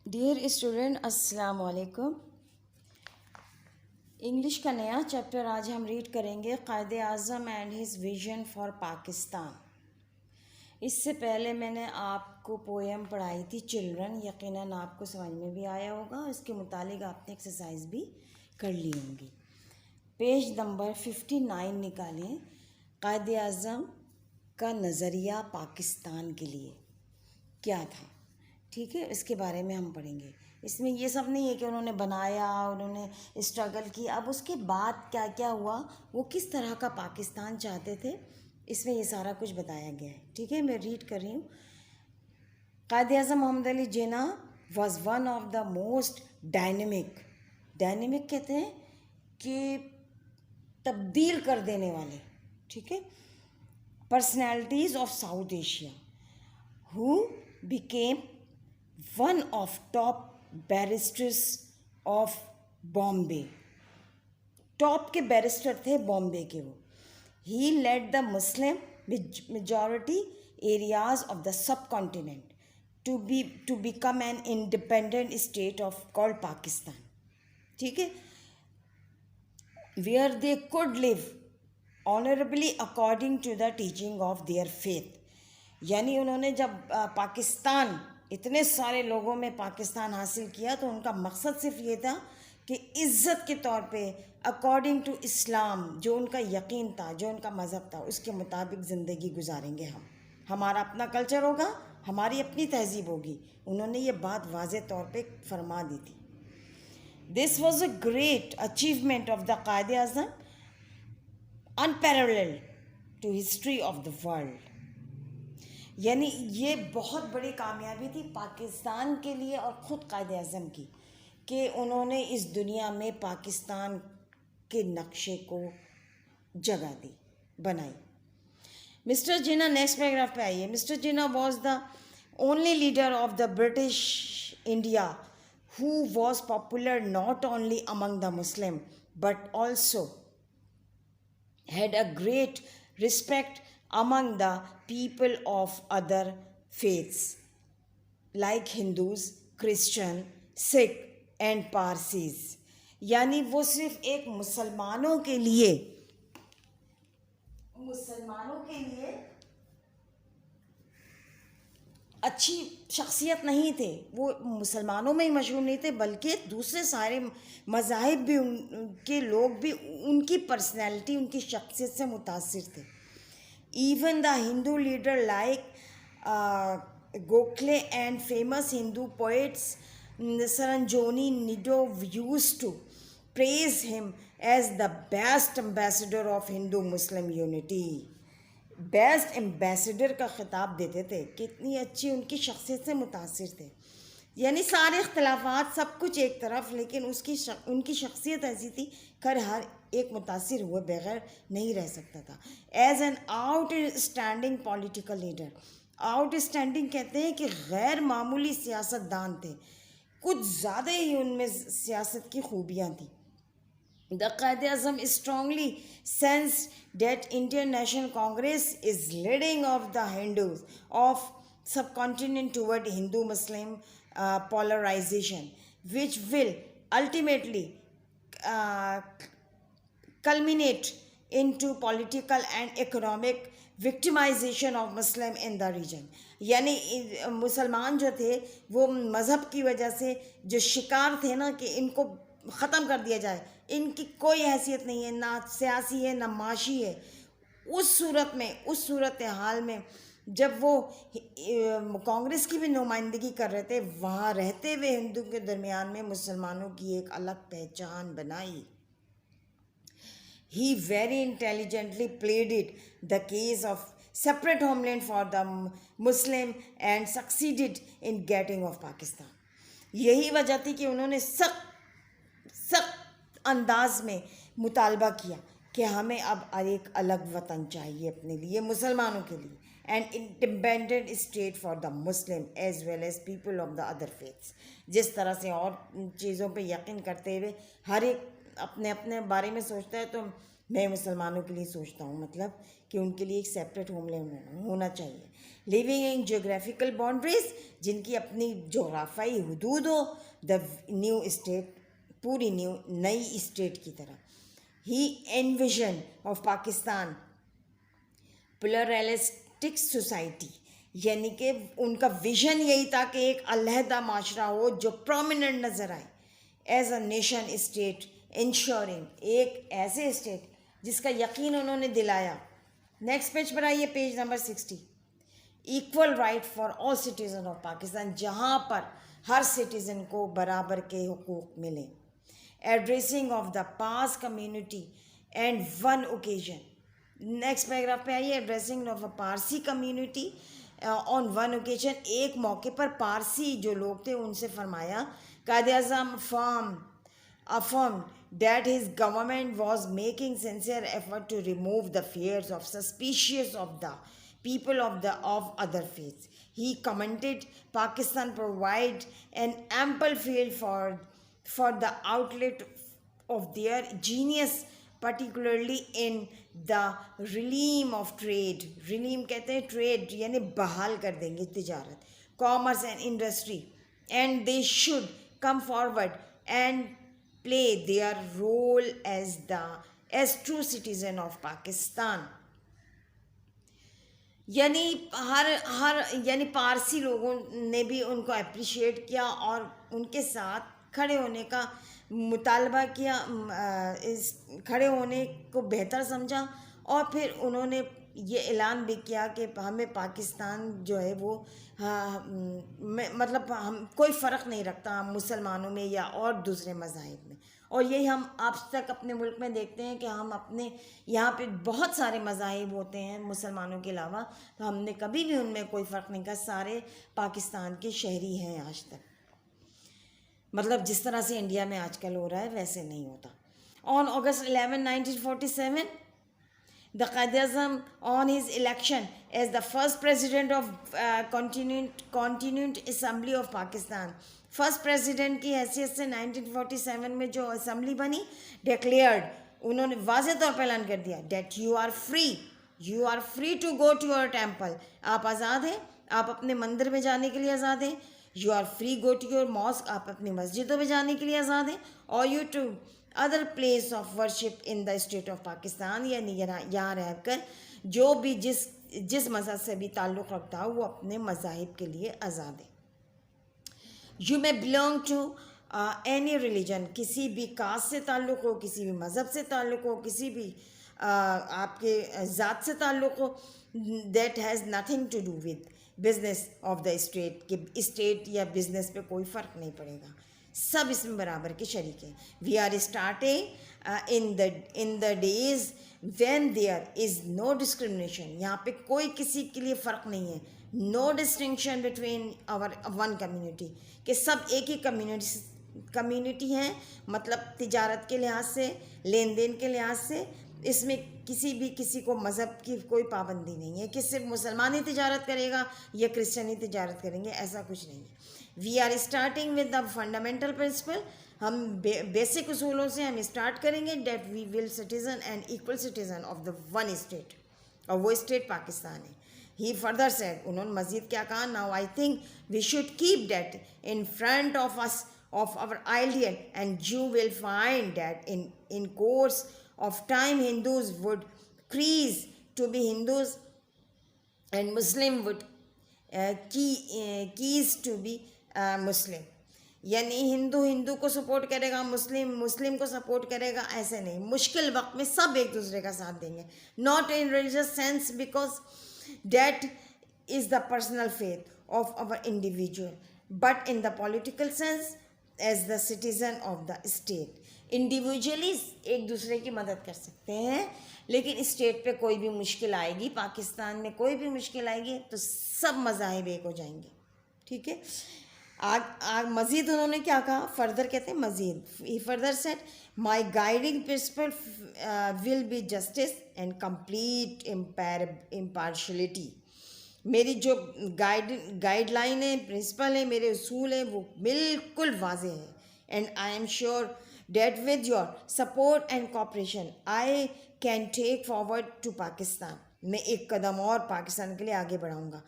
Dear student, अस्सलाम वालेकुम। English का नया चैप्टर आज हम रीड करेंगे, Quaid-e Azam and his vision for Pakistan. इससे पहले मैंने आपको पोएम पढ़ाई थी चिल्ड्रन, यकीनन आपको समझ में भी आया होगा। इसके मुतालिक आपने एक्सरसाइज भी कर ली होंगी। पेज नंबर 59 निकालें। कायदे आज़म का नज़रिया पाकिस्तान के लिए क्या था, ठीक है, इसके बारे में हम पढ़ेंगे। इसमें ये सब नहीं है कि उन्होंने बनाया, उन्होंने स्ट्रगल की, अब उसके बाद क्या क्या हुआ, वो किस तरह का पाकिस्तान चाहते थे, इसमें ये सारा कुछ बताया गया है। ठीक है, मैं रीड कर रही हूँ। Quaid-e Azam Mohammad Ali Jinnah was one of the most dynamic कहते हैं कि तब्दील कर देने वाले, ठीक है, personalities of South Asia who became one of top barristers of Bombay. Top के बैरिस्टर थे बॉम्बे के वो। He led the Muslim majority areas of the subcontinent to become an independent state of called Pakistan, ठीक है, where they could live honourably according to the teaching of their faith. यानी उन्होंने जब पाकिस्तान, इतने सारे लोगों में पाकिस्तान हासिल किया, तो उनका मकसद सिर्फ ये था कि इज़्ज़त के तौर पे अकॉर्डिंग टू इस्लाम, जो उनका यकीन था, जो उनका मज़हब था, उसके मुताबिक ज़िंदगी गुजारेंगे हम, हमारा अपना कल्चर होगा, हमारी अपनी तहजीब होगी। उन्होंने ये बात वाज़े तौर पे फरमा दी थी। This was a great achievement of the Quaid-e Azam, unparalleled to history of the world. यानी ये बहुत बड़ी कामयाबी थी पाकिस्तान के लिए और ख़ुद कायदे आज़म की, कि उन्होंने इस दुनिया में पाकिस्तान के नक्शे को जगह दी, बनाई। मिस्टर जिन्ना, नेक्स्ट पैराग्राफ पे आइए। Mister Jinnah was the only leader of the British India who was popular not only among the Muslim but also had a great respect among the people of other faiths like Hindus, Christian, Sikh and Parsis। यानी वो सिर्फ एक मुसलमानों के लिए अच्छी शख्सियत नहीं थे, वो मुसलमानों में ही मशहूर नहीं थे, बल्कि दूसरे सारे मज़ाहिब भी, उनके लोग भी उनकी पर्सनैलिटी, उनकी शख्सियत से मुतासिर थे। Even the Hindu leader like Gokhale and famous Hindu poets Sarojini Naidu used to praise him as the best ambassador of Hindu Muslim unity. Best ambassador का ख़िताब देते थे, कितनी अच्छी उनकी शख्सियत से मुतासिर थे। यानी सारे इख्तलाफात सब कुछ एक तरफ, लेकिन उनकी शख्सियत ऐसी थी कर हर एक मुतासिर हुए बगैर नहीं रह सकता था। As an outstanding political leader, outstanding कहते हैं कि गैर मामूली सियासतदान थे, कुछ ज़्यादा ही उनमें सियासत की खूबियाँ थी। The Quaid-e-Azam strongly sensed that Indian National Congress is leading of the Hindus of subcontinent toward Hindu-Muslim polarization, which will ultimately culminate into political and economic victimization of Muslim in the region। यानी मुसलमान जो थे वो मज़हब की वजह से जो शिकार थे ना, कि इनको ख़त्म कर दिया जाए, इनकी कोई हैसियत नहीं है, ना सियासी है ना माशी है। उस सूरत हाल में जब वो कांग्रेस की भी नुमाइंदगी कर रहे थे, वहाँ रहते हुए हिंदू के दरमियान में मुसलमानों की एक अलग पहचान बनाई। He very intelligently pleaded the case of separate homeland for the Muslim and succeeded in getting of Pakistan। यही वजह थी कि उन्होंने सख्त अंदाज में मुतालबा किया कि हमें अब एक अलग वतन चाहिए अपने लिए, मुसलमानों के लिए, and independent state for the Muslim as well as people of the other faiths. जिस तरह से और चीज़ों पे यकीन करते हुए हर एक अपने अपने बारे में सोचता है, तो मैं मुसलमानों के लिए सोचता हूँ, मतलब कि उनके लिए एक सेपरेट होमलैंड होना चाहिए। लिविंग इन जोग्राफिकल बाउंड्रीज, जिनकी अपनी जोग्राफाई हदूद हो, द न्यू स्टेट, पूरी नई स्टेट की तरह। ही एनविजन ऑफ पाकिस्तान प्लुरलिस्टिक सोसाइटी, यानी कि उनका विजन यही था कि एक अलहदा माशरा हो जो प्रोमिनेंट नज़र आए as a nation state, ensuring, एक ऐसे स्टेट जिसका यकीन उन्होंने दिलाया। नेक्स्ट पेज पर आइए, page number 60। Equal right for all citizen of Pakistan, जहाँ पर हर सिटीज़न को बराबर के हुकूक मिले। Addressing of the pass community and one occasion, next paragraph पे आइए। Addressing of a Parsi community on one occasion, एक मौके पर पारसी जो लोग थे उनसे फरमाया, Quaid-e-Azam affirmed that his government was making sincere effort to remove the fears of suspicious of the people of other faiths. He commented Pakistan provide an ample field for the outlet of their genius, particularly in the realm of trade. Realm कहते हैं trade, यानी बहाल कर देंगे तिजारत, commerce and industry, and they should come forward and play their role as true citizen of Pakistan. यानी पारसी लोगों ने भी उनको अप्रिशिएट किया और उनके साथ खड़े होने का मुतालबा किया, खड़े होने को बेहतर समझा, और फिर उन्होंने ये ऐलान भी किया कि हमें पाकिस्तान जो है वो मतलब हम कोई फ़र्क नहीं रखता मुसलमानों में या और दूसरे मज़ाहिब में। और यही हम अब तक अपने मुल्क में देखते हैं कि हम अपने यहाँ पे बहुत सारे मज़ाहिब होते हैं मुसलमानों के अलावा, तो हमने कभी भी उनमें कोई फ़र्क नहीं किया, सारे पाकिस्तान के शहरी हैं आज तक। मतलब जिस तरह से इंडिया में आजकल हो रहा है वैसे नहीं होता। On August 11, 1947, the Qaid-e-Azam on his election as the first president of Continuant Assembly of Pakistan, first president की हैसियत से 1947 में जो असम्बली बनी, डिक्लेयर्ड, उन्होंने वाज़े तौर पर ऐलान कर दिया that you are free to go to your temple, आप आज़ाद हैं, आप अपने मंदिर में जाने के लिए आज़ाद हैं। You are free go to your mosque, आप अपनी मस्जिदों में जाने के लिए आज़ाद हैं। और you to other place of worship in the state of Pakistan, यानी यहाँ रहकर जो भी जिस मज़हब से भी ताल्लुक़ रखता हो वो अपने मज़ाहिब के लिए आज़ाद है। You may belong to any religion, किसी भी कास्ट से ताल्लुक़ हो, किसी भी मज़हब से ताल्लुक़ हो, किसी भी आपके ज़ात से ताल्लुक़ हो, that has nothing to do with business of the state, कि स्टेट या बिजनेस पे कोई फ़र्क नहीं पड़ेगा, सब इसमें बराबर के शरीक हैं। We are starting in the days when there is no discrimination, यहाँ पे कोई किसी के लिए फ़र्क नहीं है, no distinction between our one community, कि सब एक ही कम्युनिटी हैं, मतलब तिजारत के लिहाज से, लेन देन के लिहाज से, इसमें किसी को मज़हब की कोई पाबंदी नहीं है कि सिर्फ मुसलमान ही तिजारत करेगा या क्रिश्चियन ही तिजारत करेंगे, ऐसा कुछ नहीं है। We are starting with the fundamental principle, हम बेसिक उसूलों से हम स्टार्ट करेंगे, that we will citizen and equal citizen of the one state, और वो स्टेट पाकिस्तान है। ही फर्दर सेड, उन्होंने मज़ीद क्या कहा, now I think we should keep that in front of us of our ideal, and you will find that in course of time Hindus would cease to be Hindus and Muslim would cease to be Muslim. यानी हिंदू को support करेगा, मुस्लिम को support करेगा, ऐसे नहीं, मुश्किल वक्त में सब एक दूसरे का साथ देंगे। Not in religious sense because that is the personal faith of our individual, but in the political sense as the citizen of the state. Individually एक दूसरे की मदद कर सकते हैं, लेकिन स्टेट पे कोई भी मुश्किल आएगी, पाकिस्तान में कोई भी मुश्किल आएगी तो सब मज़ाहिब एक हो जाएंगे, ठीक है। आग मज़ीद उन्होंने क्या कहा, फर्दर कहते हैं मज़ीद, he further said my guiding principle will be justice and complete impartiality. मेरी जो गाइडलाइन है, प्रिंसिपल है, मेरे उसूल हैं, वो बिल्कुल वाज़े हैं। And I am sure that with your support and cooperation I can take forward to Pakistan, मैं एक कदम और पाकिस्तान के लिए आगे बढ़ाऊंगा,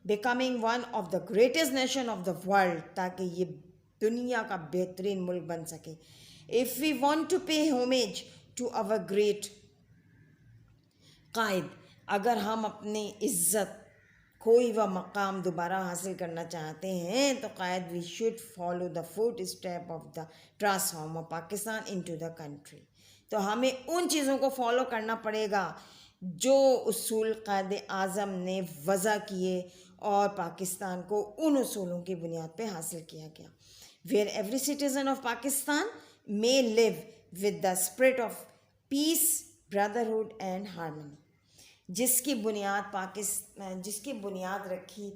becoming one of the greatest nation of the world, ताकि ये दुनिया का बेहतरीन मुल्क बन सके। If we want to pay homage to our great Quaid, अगर हम अपनी इज़्ज़त खोई व मकाम दोबारा हासिल करना चाहते हैं तो Quaid we should follow the footstep of the transformer Pakistan into the country. तो हमें उन चीज़ों को फॉलो करना पड़ेगा जो उसूल कायद आज़म ने वज़ा किए और पाकिस्तान को उन उसूलों की बुनियाद पे हासिल किया गया। Where every citizen of Pakistan may live with the spirit of peace, brotherhood and harmony, जिसकी बुनियाद रखी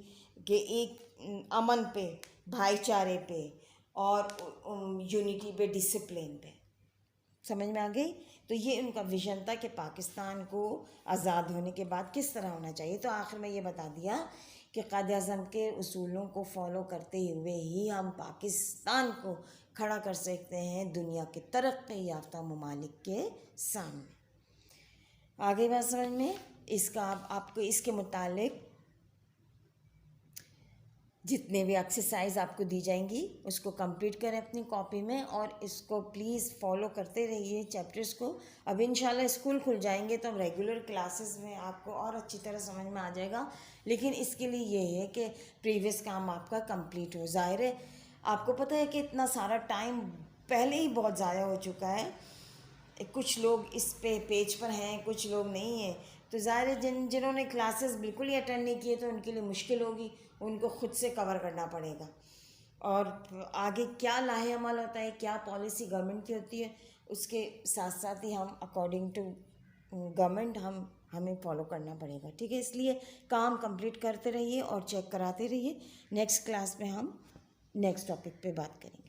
कि एक अमन पे, भाईचारे पे और यूनिटी पे, डिसिप्लिन पे। समझ में आ गई? तो ये उनका विजन था कि पाकिस्तान को आज़ाद होने के बाद किस तरह होना चाहिए। तो आखिर में ये बता दिया कि कायदे आज़म के उसूलों को फॉलो करते हुए ही हम पाकिस्तान को खड़ा कर सकते हैं दुनिया के तरक्की याफ्ता ममालिक के सामने। आगे बात समझ में? इसका आपको इसके मुतालिक जितने भी एक्सरसाइज आपको दी जाएंगी उसको कंप्लीट करें अपनी कॉपी में, और इसको प्लीज़ फॉलो करते रहिए चैप्टर्स को। अब इंशाल्लाह स्कूल खुल जाएंगे तो अब रेगुलर क्लासेस में आपको और अच्छी तरह समझ में आ जाएगा, लेकिन इसके लिए ये है कि प्रीवियस काम आपका कंप्लीट हो। ज़ाहिर है आपको पता है कि इतना सारा टाइम पहले ही बहुत ज़्यादा हो चुका है, कुछ लोग इस पे पेज पर हैं, कुछ लोग नहीं हैं, तो ज़ाहिर है जिन्होंने क्लासेस बिल्कुल ही अटेंड नहीं किए तो उनके लिए मुश्किल होगी, उनको खुद से कवर करना पड़ेगा। और आगे क्या लाहे अमल होता है, क्या पॉलिसी गवर्नमेंट की होती है, उसके साथ साथ ही हम अकॉर्डिंग टू गवर्नमेंट हमें फॉलो करना पड़ेगा। ठीक है, इसलिए काम कंप्लीट करते रहिए और चेक कराते रहिए। नेक्स्ट क्लास में हम नेक्स्ट टॉपिक पे बात करेंगे।